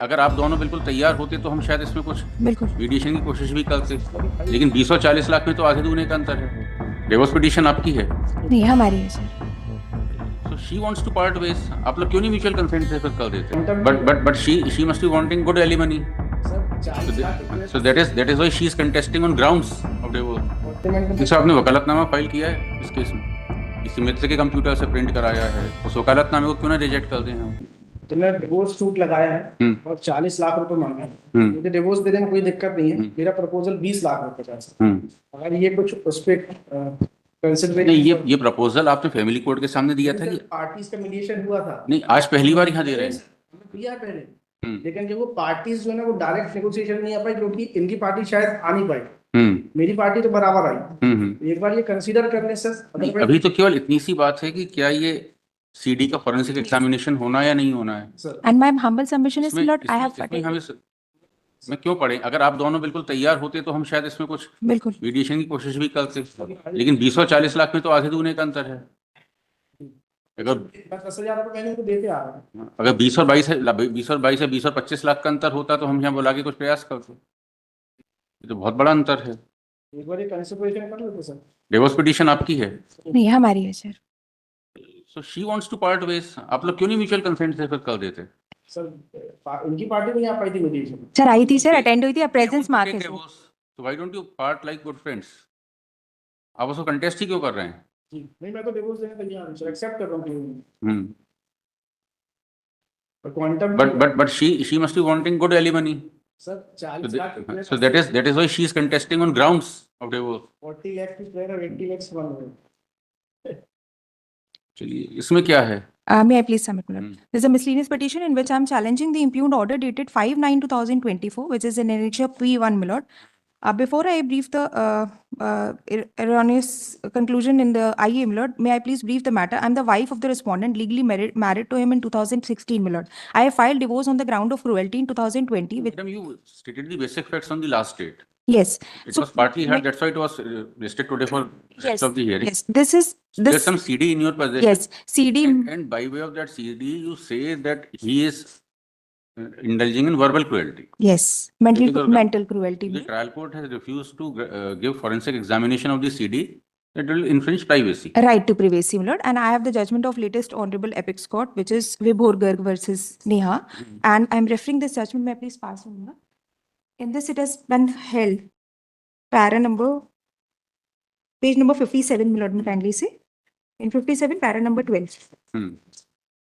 अगर आप दोनों बिल्कुल तैयार होते तो हम शायद इसमें कुछ बिल्कुल मीडिएशन की कोशिश भी करते, लेकिन 20 और 40 लाख में तो आधे दूने का अंतर है। डिवोर्स पिटीशन आपकी है, नहीं हमारी है sir. So she wants to part ways. आप लोग क्यों नहीं म्यूचुअल कंसेंट से फिर कर देते? But she must be wanting good alimony, so that is why she is contesting on grounds of divorce. जैसे आपने वकालतनामा फाइल किया है इस केस में, किसी मित्र के कंप्यूटर से प्रिंट कराया है, उस वकालतनामे को क्यों ना रिजेक्ट कर दें हम? तो मैं डिवोर्स सूट लगाया है और 40 लाख रुपए मांगे हैं। मुझे डिवोर्स देने में कोई दिक्कत नहीं है। मेरा प्रपोजल 20 लाख रुपए का है। अगर ये कुछ उस पे नहीं, ये प्रपोजल आपने फैमिली कोर्ट के सामने दिया था कि पार्टीज का मीडिएशन हुआ था। नहीं, आज पहली बार यहाँ दे रहे हैं। दिया पहले, लेकिन जब वो पार्टीज जो है ना वो डायरेक्ट नेगोशिएशन नहीं आ पाई, क्योंकि इनकी पार्टी शायद आ नहीं पाई। मेरी पार्टी तो बराबर आई। एक बार ये कंसीडर करने से अभी तो केवल इतनी सी बात है कि क्या ये सीडी का फॉरेंसिक एग्जामिनेशन होना या नहीं होना है। And my humble submission is lot I have मैं क्यों पढ़े? अगर आप दोनों बिल्कुल तैयार होते तो हम शायद इसमें कुछ बिल्कुल मीडिएशन की कोशिश भी करते, लेकिन 20 और 40 लाख में तो आधे दूने का अंतर है। अगर 10,000 रुपए महीने को देते आ रहे हैं। अगर 20 और 22 है, 20 और 22 है, 20 और 25 लाख का अंतर होता तो हम यहाँ बुला के कुछ प्रयास करते। ये तो बहुत बड़ा अंतर है। एक बार ये कंसिडरेशन कर लेते सर। डिवोर्स पिटीशन आपकी है, नहीं हमारी है sir. So she wants to part ways. आप लोग क्यों नहीं म्यूचुअल कंसेंट से फिर कर देते? सर इनकी पार्टी नहीं आ पाई थी मीडिएशन। सर आई थी सर, अटेंड हुई थी, प्रेजेंस मार्क है सर। तो why don't you part like good friends? आप उसको कंटेस्ट ही क्यों कर रहे हैं? जी नहीं, मैं तो डिवोर्स देने तैयार हूं सर, एक्सेप्ट कर रहा हूं। पर quantum but she must be wanting good alimony, sir 40 lakh so that is why she is contesting on grounds of divorce. 40 lakh की प्लेयर और 80 लाख बन गए। चलिए, इसमें क्या है? May I please submit, Madam? There's a miscellaneous petition in which I'm challenging the impugned order dated 5/9/2024, which is in annexure P1, my lord. Before I brief the erroneous conclusion in the IA, my lord, may I please brief the matter? I'm the wife of the respondent, legally married to him in 2016, my lord. I have filed divorce on the ground of cruelty in 2020. Madam, you stated the basic facts on the last date. Yes. It was partly heard, that's why it was listed today for rest of the hearing. Yes, There's some CD in your possession. Yes, CD. And by way of that CD, you say that he is indulging in verbal cruelty. Yes, mental cruelty. The trial court has refused to give forensic examination of the CD. It will infringe privacy. Right to privacy, my lord. And I have the judgment of latest Honorable Apex Court, which is Vibhor Garg versus Neha. And I'm referring this judgment. May I please pass on? In this, it has been held. Page number 57, my lord, may kindly say. In 57, para number 12.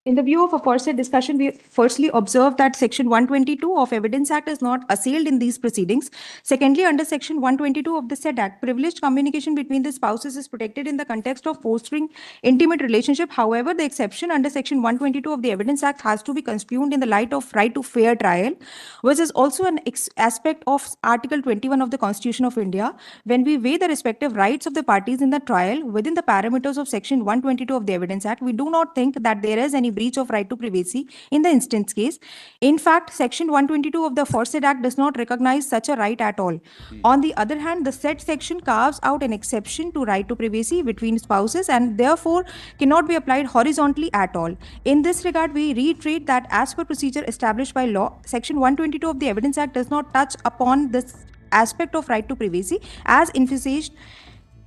In the view of aforesaid discussion, we firstly observe that Section 122 of Evidence Act is not assailed in these proceedings. Secondly, under Section 122 of the said Act, privileged communication between the spouses is protected in the context of fostering intimate relationship. However, the exception under Section 122 of the Evidence Act has to be construed in the light of right to fair trial, which is also an aspect of Article 21 of the Constitution of India. When we weigh the respective rights of the parties in the trial within the parameters of Section 122 of the Evidence Act, we do not think that there is any breach of right to privacy in the instance case. In fact, Section 122 of the aforesaid Act does not recognize such a right at all. On the other hand, the said section carves out an exception to right to privacy between spouses and therefore cannot be applied horizontally at all. In this regard, we reiterate that as per procedure established by law, Section 122 of the Evidence Act does not touch upon this aspect of right to privacy as emphasized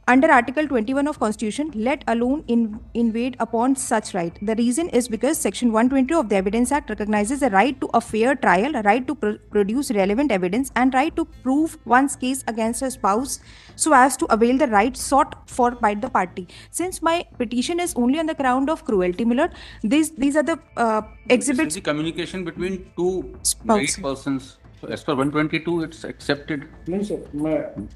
under Article 21 of Constitution, let alone invade upon such right. The reason is because Section 120 of the Evidence Act recognizes a right to a fair trial, a right to produce relevant evidence, and right to prove one's case against a spouse so as to avail the right sought for by the party. Since my petition is only on the ground of cruelty, my lord, these are the exhibits. This is the communication between two married persons. So as per 122, it's accepted. नहीं sir,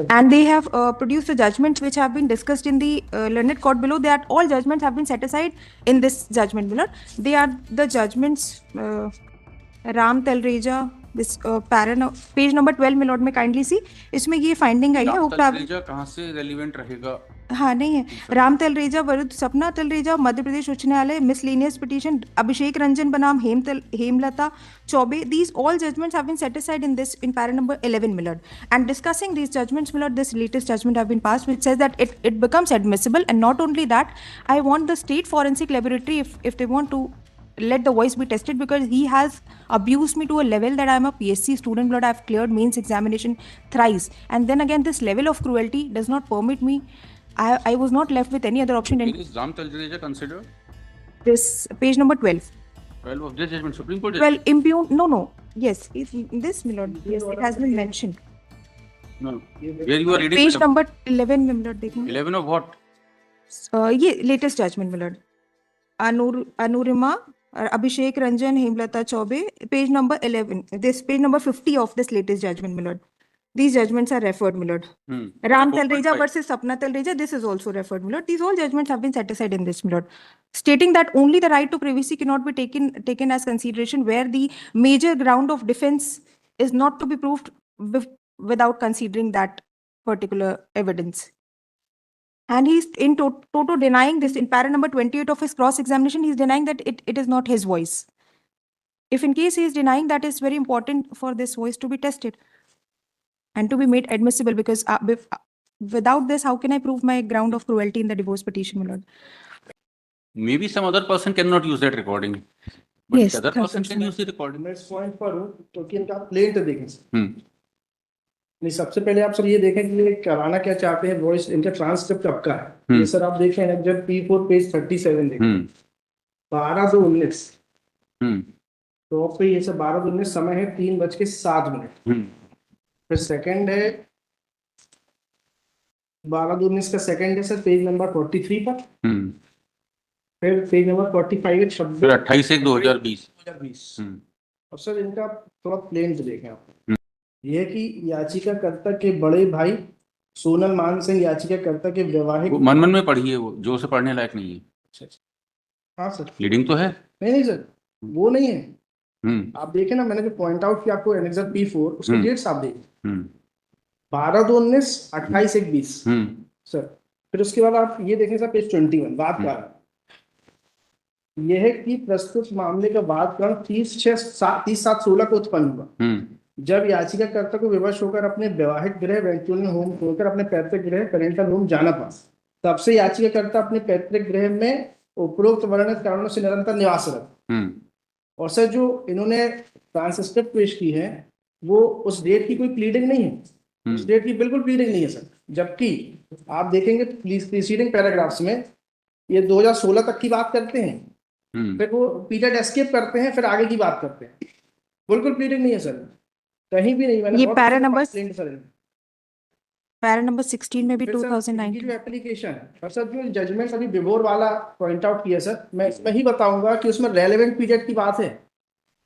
and they have produced the judgments which have been discussed in the learned court below. That all judgments have been set aside in this judgment below. They are the judgments Ram Talreja, this page number 12 my lord, may kindly see. इसमें ये finding आई है. राम तलरेजा कहाँ से relevant रहेगा? हाँ नहीं है. राम तलरेजा विरुद्ध सपना तलरेजा, मध्य प्रदेश उच्च न्यायालय, miscellaneous petition, अभिषेक रंजन बनाम Hemlata Choubey. These all judgments have been set aside in this in para number 11, my lord. And discussing these judgments, my lord, this latest judgment have been passed, which says that it becomes admissible. And not only that, I want the state forensic laboratory, if they want to let the voice be tested because he has abused me to a level that I'm a PSC student, but I've cleared mains examination thrice. And then again, this level of cruelty does not permit me. I was not left with any other option. Is Ram Talreja considered? This page number 12. 12 of this judgment, Supreme Court Well, judgment? impugn, no. Yes, this, my lord. Yes, it has been mentioned. No. Where you are reading? Page number 11, my lord. देखना. 11 of what? ये latest judgment, my lord. Anurima, Abhishek Ranjan, Hemlata Chaube, page number 11. This page number 50 of this latest judgment, my lord. These judgments are referred, my lord. Ram Talreja versus Sapna Talreja, this is also referred, my lord. These all judgments have been set aside in this, my lord, stating that only the right to privacy cannot be taken as consideration where the major ground of defense is not to be proved without considering that particular evidence. And he's in toto denying this in para number 28 of his cross-examination. He's denying that it is not his voice. If in case he is denying, that is very important for this voice to be tested and to be made admissible, because without this, how can I prove my ground of cruelty in the divorce petition, my lord? Maybe some other person cannot use that recording. But Yes, the other that's person can right. use the recording. मैं इस point पर हूँ क्योंकि इनका plaint देखें sir. हम्म नहीं, सबसे पहले आप सर ये देखें कि ये कराना क्या चाहते हैं, वॉइस इनका ट्रांसक्रिप्ट कब का है। ये सर आप देखें जब P4 पेज 37 देखें 12/2/19 तो पे ये सर 12/2/19 समय है 3:07। फिर सेकंड है 12/2/19 का सेकंड है सर पेज नंबर 43 पर। फिर पेज नंबर 45 है 28/1/2020। 2020। अब सर इनका थोड़ा प्लेन देखें आप। यह कि याचिकाकर्ता के बड़े भाई सोनल मान सिंह याचिकाकर्ता के वैवाहिक मन में पढ़ी है, वो जो से पढ़ने लायक नहीं है। हाँ सर, लीडिंग तो है। नहीं सर, वो नहीं है। आप देखें ना, मैंने जो पॉइंट आउट किया आपको एनेक्सर P4 उसके डेट्स आप देखें 12/2/19, 28/1/20 सर। फिर उसके बाद आप ये देखें सर पेज 21 वाद कारण। यह है कि प्रस्तुत मामले का वाद कारण 30/7/16 को उत्पन्न हुआ जब याचिकाकर्ता को विवश होकर अपने वैवाहिक गृह वेंचुरियन होम छोड़कर अपने पैतृक गृह पेरेंटल होम जाना पड़ा। तब से याचिकाकर्ता अपने पैतृक गृह में उपरोक्त वर्णित कारणों से निरंतर निवासरत। और सर जो इन्होंने ट्रांसक्रिप्ट पेश की है वो उस डेट की कोई प्लीडिंग नहीं है, उस डेट की बिल्कुल प्लीडिंग नहीं है सर। जबकि आप देखेंगे प्रीसीडिंग पैराग्राफ्स में ये 2016 तक की बात करते हैं, फिर वो पीरियड एस्केप करते हैं, फिर आगे की बात करते हैं। बिल्कुल प्लीडिंग नहीं है सर, कहीं भी नहीं। मैंने ये पैरा नंबर 16 में भी 2019 जो एप्लीकेशन और सर जो जजमेंट अभी बिफोर वाला पॉइंट आउट किया सर, मैं इसमें ही बताऊंगा कि उसमें रेलेवेंट पीरियड की बात है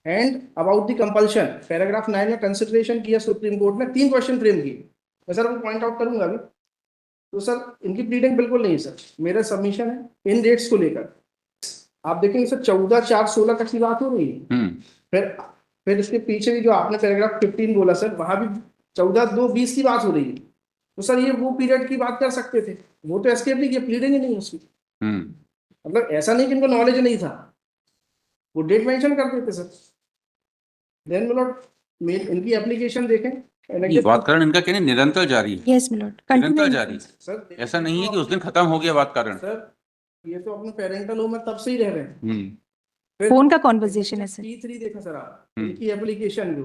and about the compulsion paragraph 9 में कंसिडरेशन किया सुप्रीम कोर्ट ने 3 क्वेश्चन फ्रेम किए। मैं सर वो पॉइंट आउट करूंगा अभी। तो सर इनकी प्लीडिंग बिल्कुल नहीं है सर, मेरा सबमिशन है इन डेट्स को लेकर। आप देखेंगे सर 14/4/16 तक की बात हो रही है। फिर इसके पीछे भी जो आपने पैराग्राफ 15 बोला सर, वहां भी 14/2/20 की बात हो रही है। तो सर ये वो पीरियड की बात कर सकते थे, वो तो एस्केप नहीं किया, प्लीडिंग ही नहीं उसकी। मतलब ऐसा नहीं कि इनको नॉलेज नहीं था, वो डेट मेंशन करते थे सर। देन मतलब इनकी एप्लीकेशन देखें, ये बात कारण इनका कहने निरंतर जारी है। यस मिलॉर्ड, निरंतर जारी है सर। ऐसा नहीं है कि उस दिन खत्म हो गया बात कारण। सर ये तो अपने पेरेंटल होम में तब से ही रह रहे हैं। फोन का कॉन्वर्सेशन है सर। P3 देखा सर आप, इनकी एप्लीकेशन जो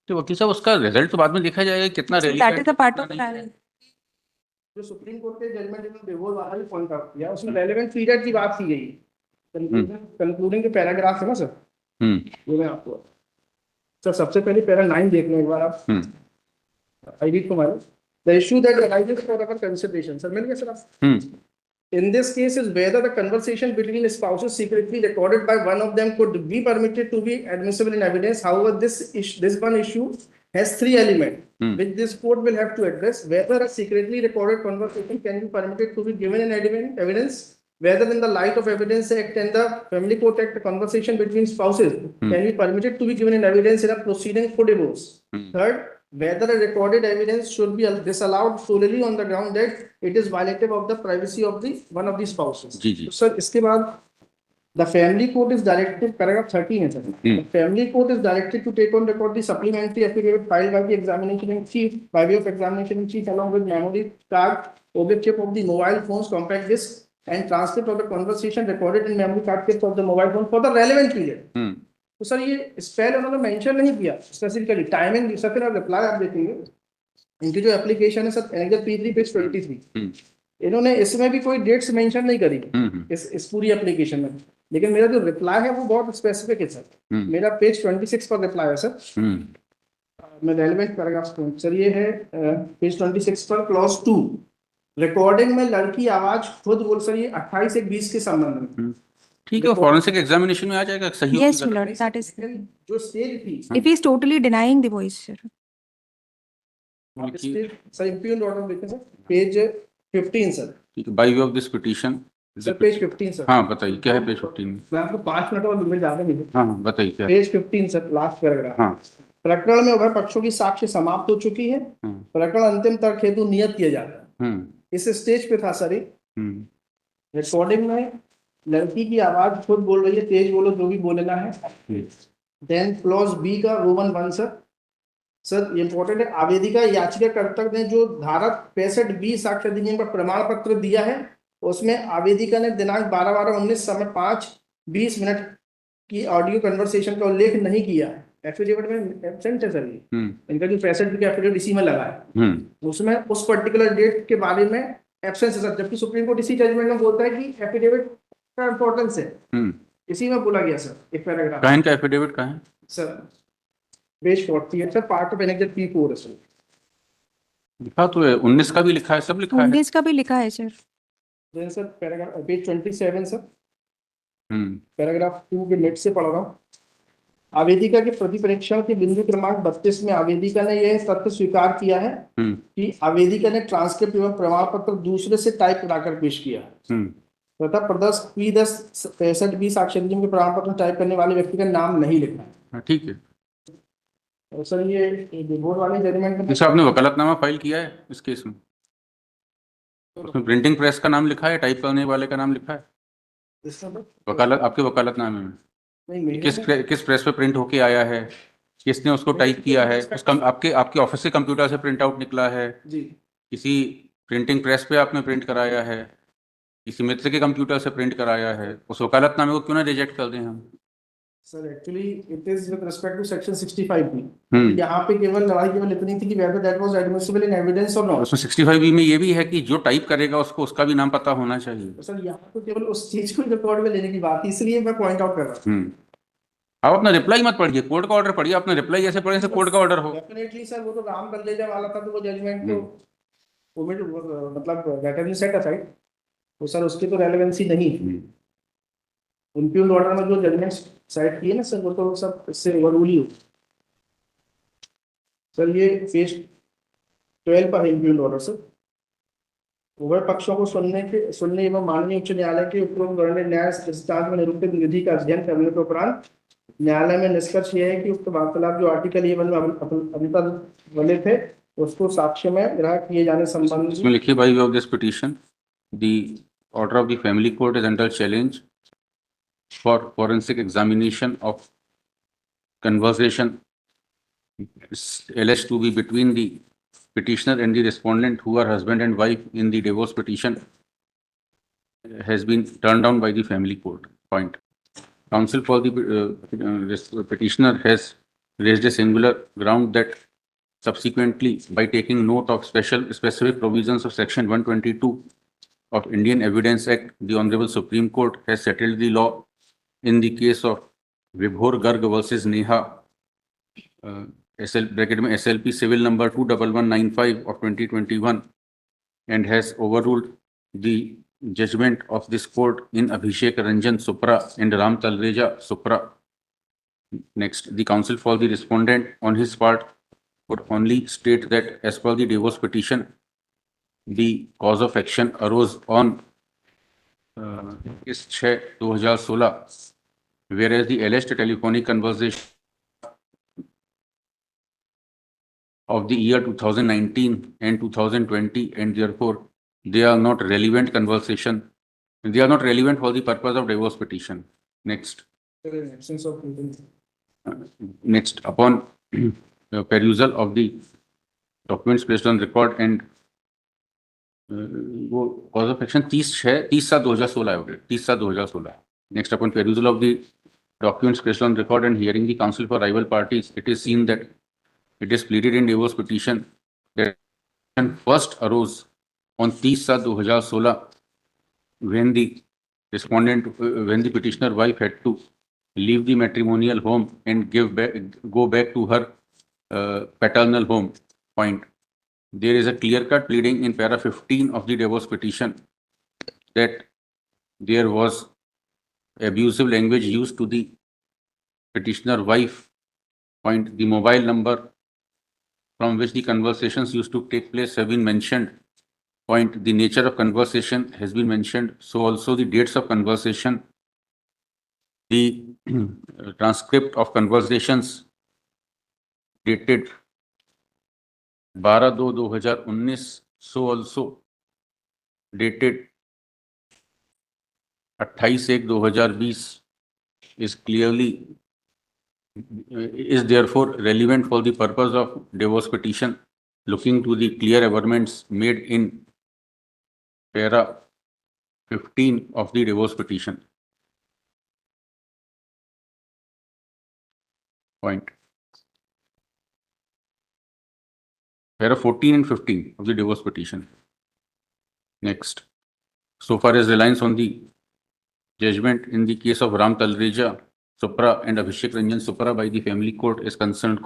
तो वकील साहब उसका रिजल्ट तो बाद में देखा जाएगा कितना that is a part of जो सुप्रीम कोर्ट के जजमेंट इन्होंने बिफोर वाला भी पॉइंट आउट किया, उसमें रेलेवेंट पीरियड की बात की गई। कंक्लूडिंग के पैराग्राफ है ना सर, वो मैं आपको सर सबसे पहले पैरा 9 देख लो एक बार आप। I read to my the issue that arises for our consideration. Sir मिल गया सर आप। In this case is whether the conversation between spouses secretly recorded by one of them could be permitted to be admissible in evidence. However, this one issue has 3 elements, which this court will have to address. Whether a secretly recorded conversation can be permitted to be given in evidence, whether in the light of Evidence Act and the Family Court Act, the conversation between spouses can be permitted to be given in evidence in a proceeding for divorce. Third, whether a recorded evidence should be disallowed solely on the ground that it is violative of the privacy of the one of the spouses. Ji. So, sir, इसके बाद the family court is directed, paragraph 13 है sir. The family court is directed to take on record the supplementary affidavit filed by the examination in chief by way of examination in chief along with memory card, object chip of the mobile phones, compact disc, and transcript of the conversation recorded in memory card chips of the mobile phone for the relevant period. तो sir ये spell उन्होंने mention नहीं किया specifically timing sir फिर आप reply आप देखेंगे इनकी जो एप्लीकेशन है सर एनेक्सर P3 पेज 23 इन्होंने इसमें भी कोई डेट्स मेंशन नहीं करी इस पूरी एप्लीकेशन में, लेकिन मेरा जो रिप्लाई है वो बहुत स्पेसिफिक है सर। मेरा पेज 26 पर रिप्लाई है सर। मैं रेलेवेंट पैराग्राफ सर ये है पेज 26 पर क्लॉज 2 रिकॉर्डिंग में लड़की आवाज खुद बोल सर ये 28/1/20 के संबंध में ठीक है, फॉरेंसिक एग्जामिनेशन में आ जाएगा सही। Yes, my lord, that is. जो स्टेज थी If he is totally denying the voice, sir. Sir impugned order देखें सर पेज 15 सर। ठीक है, by way of this petition sir page 15 sir. हाँ बताइए क्या है पेज 15 में। मैं आपको 5 मिनट और लिमिट ज्यादा नहीं दूं। हाँ बताइए क्या है? Page 15 sir last paragraph. हाँ प्रकरण में उभय पक्षों की साक्ष्य समाप्त हो चुकी है, प्रकरण अंतिम तर्क हेतु नियत किया जाता है। इस स्टेज पे था सर रिकॉर्डिंग में लड़की की आवाज खुद बोल रही है, तेज बोलो जो भी बोलना है। देन क्लॉज बी का रोमन 1 सर इम्पोर्टेंट है, आवेदिका याचिकाकर्ता ने जो धारा 65B साक्ष्य अधिनियम का प्रमाण पत्र दिया है उसमें आवेदिका ने दिनांक 12/12/19 समय 5:20 की ऑडियो कन्वर्सेशन का उल्लेख नहीं किया है। एफिडेविट में एब्सेंट है सर ये इनका जो 65B का एफिडेविट इसी में लगा है उसमें उस पर्टिकुलर डेट के बारे में एब्सेंस है सर, जबकि सुप्रीम कोर्ट इसी जजमेंट में बोलता है कि एफिडेविट का इंपॉर्टेंस है। इसी में बोला गया सर एक पैराग्राफ। कहाँ का एफिडेविट कहाँ है sir page 48 sir part of annexure P4 है सर। लिखा तो है 19 का भी लिखा है, सब लिखा है। 19 का भी लिखा है sir. Then sir paragraph page 27 sir paragraph 2 के नेट से पढ़ रहा हूँ। आवेदिका के प्रतिपरीक्षण के बिंदु क्रमांक 32 में आवेदिका ने यह तथ्य स्वीकार किया है कि आवेदिका ने ट्रांसक्रिप्ट एवं प्रमाण पत्र दूसरे से टाइप कराकर पेश किया तथा प्रदर्श P10 65B साक्ष्य अधिनियम के प्रमाण पत्र टाइप करने वाले व्यक्ति का नाम नहीं लिखा है। ठीक है और सर ये बोर्ड वाले जजमेंट में जैसे आपने वकालतनामा फाइल किया है इस केस में, उसमें प्रिंटिंग प्रेस का नाम लिखा है, टाइप करने वाले का नाम लिखा है वकालत आपके वकालतनामे में? नहीं किस प्रेस पे प्रिंट होके आया है, किसने उसको टाइप किया है, आपके ऑफिस से कंप्यूटर से प्रिंट आउट निकला है जी, किसी प्रिंटिंग प्रेस पे आपने प्रिंट कराया है, किसी मित्र के कंप्यूटर से प्रिंट कराया है, उस वकालतनामे को क्यों ना रिजेक्ट कर दें हम? Sir actually it is with respect to section 65B। यहाँ पे लड़ाई केवल इतनी थी कि whether that was admissible in evidence or not। उसमें 65B में ये भी है कि जो टाइप करेगा उसको उसका भी नाम पता होना चाहिए। तो सर यहाँ तो केवल उस चीज को रिकॉर्ड में लेने की बात थी, इसलिए मैं पॉइंट आउट कर रहा हूँ। आप अपना रिप्लाई मत पढ़िए, कोर्ट का ऑर्डर पढ़िए। अपना रिप्लाई ऐसे पढ़े जैसे कोर्ट का ऑर्डर हो। डेफिनेटली सर वो तो राम बल्लेजा वाला था, तो वो जजमेंट तो मतलब that has been set aside, तो सर उसकी तो रेलेवेंसी नहीं है। इम्प्यून ऑर्डर में जो जजमेंट साइड किए ना सर वो तो सब इससे ओवररूल ही हो। सर ये पेज 12 पर इम्प्यून ऑर्डर सर उभय पक्षों को सुनने एवं माननीय उच्च न्यायालय के उपरोक्त वर्णित न्याय दृष्टांत में निरूपित विधि का अध्ययन करने के उपरांत न्यायालय में निष्कर्ष यह है कि उक्त वार्तालाप जो आर्टिकल A1 में अभी तक बने थे उसको साक्ष्य में ग्रहण किए जाने संबंधी इसमें लिखिए bye way of this petition the order of the family court is under challenge for forensic examination of conversation alleged to be between the petitioner and the respondent who are husband and wife in the divorce petition has been turned down by the family court. Point. Counsel for the petitioner has raised a singular ground that subsequently, by taking note of specific provisions of section 122 of Indian Evidence Act, the Honorable Supreme Court has settled the law in the case of Vibhor Garg versus Neha, SLP civil number 21195 of 2021, and has overruled the judgment of this court in Abhishek Ranjan Supra and Ram Talreja Supra. Next, the counsel for the respondent on his part would only state that as per the divorce petition, the cause of action arose on 6/2016, whereas the alleged telephonic conversation of the year 2019 and 2020, and therefore they are not relevant conversation. They are not relevant for the purpose of divorce petition. Next. Next, upon perusal of the documents placed on record and वो cause of action 30/6/2016 है, 30/7/2016. Next, upon perusal of the documents placed on record and hearing the counsel for rival parties, it is seen that it is pleaded in divorce petition that first arose on 30/7/2016 when the when the petitioner wife had to leave the matrimonial home and go back to her paternal home. Point. There is a clear-cut pleading in para 15 of the divorce petition that there was abusive language used to the petitioner wife. Point. The mobile number from which the conversations used to take place have been mentioned. Point. The nature of conversation has been mentioned. So also the dates of conversation, the transcript of conversations dated 12/2/2019, so also dated 28/1/2020 is therefore relevant for the purpose of divorce petition, looking to the clear averments made in para 15 of the divorce petition. Point. Para 14 and 15 of the divorce petition. Next, so far as reliance on the judgment in the case of Ram Talreja Supra and Abhishek Ranjan Supra by the family court is concerned,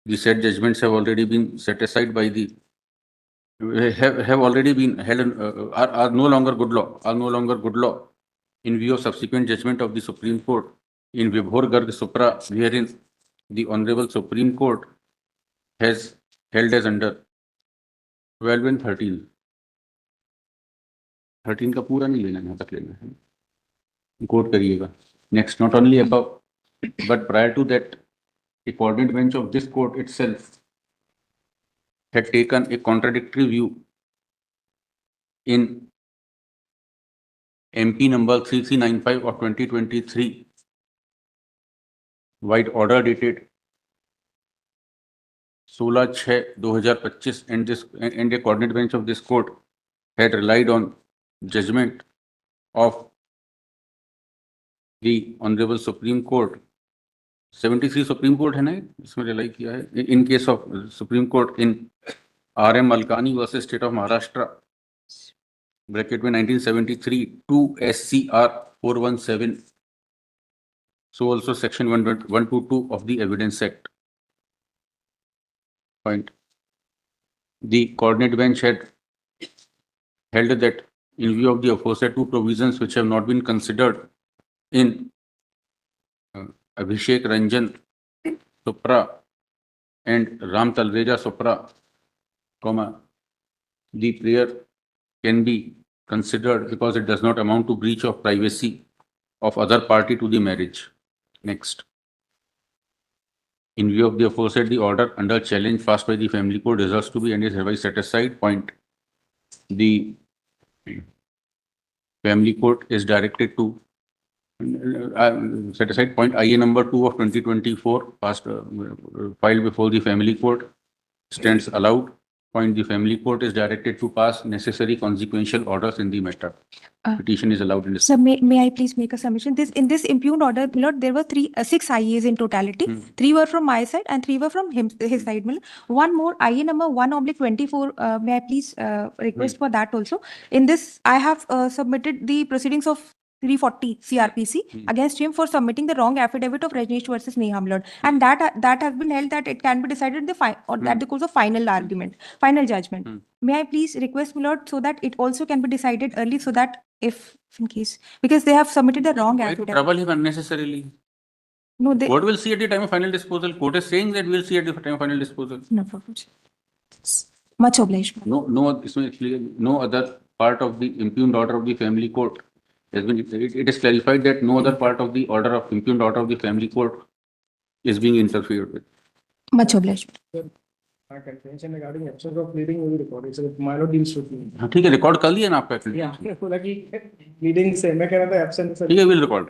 the said judgments have already been set aside by the have already been held are no longer good law in view of subsequent judgment of the Supreme Court in Vibhor Garg Supra, wherein the Honorable Supreme Court has held as under 12 and 13. 13 का पूरा नहीं लेना, यहाँ तक लेना है, coat करिएगा. Next, not only above, but prior to that, a coordinate bench of this court itself had taken a contradictory view in MP number 3395 of 2023, wide order dated 16/6/2025, and a coordinate bench of this court had relied on judgment of the Honorable Supreme Court. 73 Supreme Court है ना, इसमें rely किया है. In case of Supreme Court in RM Malkani versus State of Maharashtra, bracket में 1973, 2 SCR 417. So also section 122 of the Evidence Act. Point. The coordinate bench had held that in view of the aforesaid two provisions which have not been considered in Abhishek Ranjan Supra and Ram Talreja Supra, the prayer can be considered because it does not amount to breach of privacy of other party to the marriage. Next, in view of the aforesaid, the order under challenge passed by the family court deserves to be and is hereby set aside. Point. The family court is directed to set aside. Point. IA number 2 of 2024 passed filed before the family court stands allowed. Point. The family court is directed to pass necessary consequential orders in the matter. Petition is allowed in this. Sir, may I please make a submission? In this impugned order, my lord, there were 6 IAs in totality. 3 were from my side and 3 were from his side. My lord. One more, IA number 1/24. May I please request for that also? In this, I have submitted the proceedings of 340 CRPC against him for submitting the wrong affidavit of Rajneesh versus Neha, my lord. And that has been held that it can be decided in the course of final argument, final judgment. May I please request, my lord, so that it also can be decided early, so that if in case, because they have submitted the wrong Why to affidavit. trouble him unnecessarily? No, they. Court will see at the time of final disposal. Court is saying that we will see at the time of final disposal. No problem. Much obliged. No other part of the impugned order of the family court has been. It is clarified that no other part of the impugned order of the family court is being interfered with. Much obliged. My contention regarding absence of pleading will be recorded. So my lord deals with me. हाँ ठीक है, record कर लिया ना आपका. Yeah, बोला कि pleading से मैं कह रहा था absence. ठीक है, विल रिकॉर्ड.